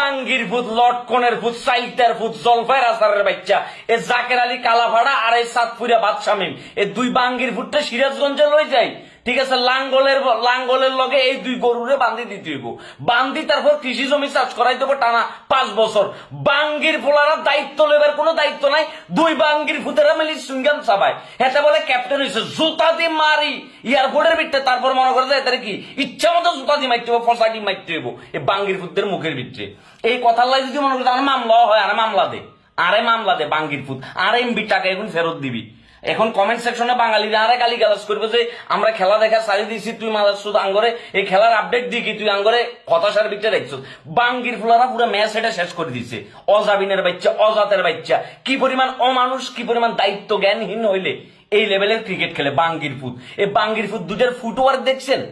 আঙ্গির ভূত, লটকনের ভূত, সাইটার ভূত, জলফাইয়ের আসারের বাচ্চা, এ জাকের আলী কালাভাড়া আর এই সাতপুরিয়া বাদশামিম, এই দুই বাঙ্গির ভূতটা সিরাজগঞ্জে লই যায়। ঠিক আছে, লাঙ্গলের লগে এই দুই গরুরে বান্ধি দিতে হইব, বান্ধি তারপর কৃষি জমি চাষ করাই দেবো টানা 5 বছর। বাঙ্গির ফোলারা দায়িত্ব লেবার কোনো দায়িত্ব নাই, দুই বাঙ্গির ভূতেরা মিলি সুঙ্গাম চাবায়, হেতে বলে ক্যাপ্টেন হয়েছে, জুতা দিয়ে মারি এয়ারপোর্টের ভিতরে, তারপর মনে করে যায় তারা কি ইচ্ছা মতো জুতা দিয়ে মারতে হইব, ফসা দিয়ে মারতে হইব এই বাঙ্গির ভূতদের মুখের ভিতরে। এই কথার লাই যদি মনে করতে আর মামলা হয়, আরে মামলা দে বাঙ্গির ভূত, আর এমবি টাকা এখন ফেরত দিবি। এখন কমেন্ট সেকশনে বাঙালিরা আরে গালি গালাজ করবে যে আমরা খেলা দেখা চালি দিয়েছি, তুই মাদার আঙ্গরে এই খেলার আপডেট দিই কি, তুই আঙ্গরে হতাশার ভিতরে দেখছ। বাঙ্গির ফুলারা পুরো ম্যাচ এটা শেষ করে দিছে, অজাবিনের বাচ্চা, অজাতের বাচ্চা, কি পরিমাণ অমানুষ, কি পরিমাণ দায়িত্ব জ্ঞানহীন হইলে এই লেভেলের ক্রিকেট খেলে বাঙ্গির ফুট। এই বাঙ্গির ফুট দুটার ফুটওয়ার্ক দেখছেন,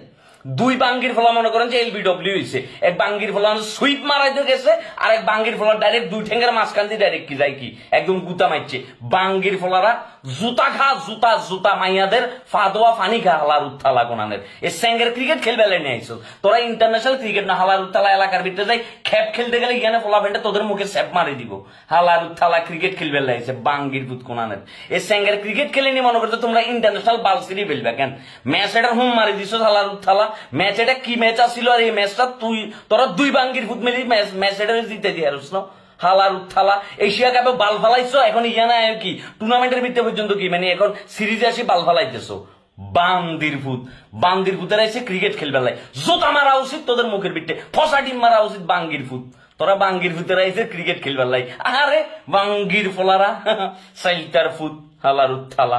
দুই বাঙ্গির ফলা মনে করেন যে এলবিডব্লিউ হয়েছে, এক বাঙ্গির ফলা সুইপ মারাইতে গেছে, আর এক বাঙ্গির ফলা ডাইরেক্ট দুই ঠেঙ্গের মাঝখান দিয়ে ডাইরেক্ট কি যায় কি একদম গুতা মারছে। বাঙ্গির ফলারা জুতা খা, জুতা মাইয়াদের ফাদোয়া ফানি খা, হালার উত্থালা কোনানের এই স্যাঙ্গের ক্রিকেট খেলবে নিয়ে আইসো তোরা। ইন্টারন্যাশনাল ক্রিকেট না, হালার উত্থালা এলাকার ভিতরে যাই খেপ খেলতে গেলে এখানে ফলা ফেন্টে তোদের মুখে স্যাপ মারি দিব। হালার উত্থালা ক্রিকেট খেলবে লাইছে বাঙ্গির ভূত কোনানের এই স্যাঙ্গের ক্রিকেট খেলে নিয়ে মনে করতে তোমরা ইন্টারন্যাশনাল বাল সিরি ফেলবে কেন? ম্যাচ এটার হুম মারি দিছ হালার উত্থালা। ম্যাচ এটা কি ম্যাচ আসছিল, আর এই ম্যাচটা তোরা দুই বাঙ্গির ভূত মিলি ম্যাচ এটা জিতে দিয়ে আর হালার উত্থালা। এশিয়া কাপে বাল ফালাইছো, এখন ইয়ানা কি টুর্নামেন্টের ভিতরে পর্যন্ত কি মানে এখন সিরিজে আসি বাল ফালাইতেছো। বান্দির ভূতেরা এসে ক্রিকেট খেলবে লাই, জোতা মারা উচিত তোদের মুখের ভিতরে, ফসা ডিম মারা উচিত বাঙ্গির ভূত। তোরা বাঙ্গির ভূতেরা এসে ক্রিকেট খেলবে লাই, আরে বাঙ্গির ফোলারা সাইটার ফুট হালার উত্থালা।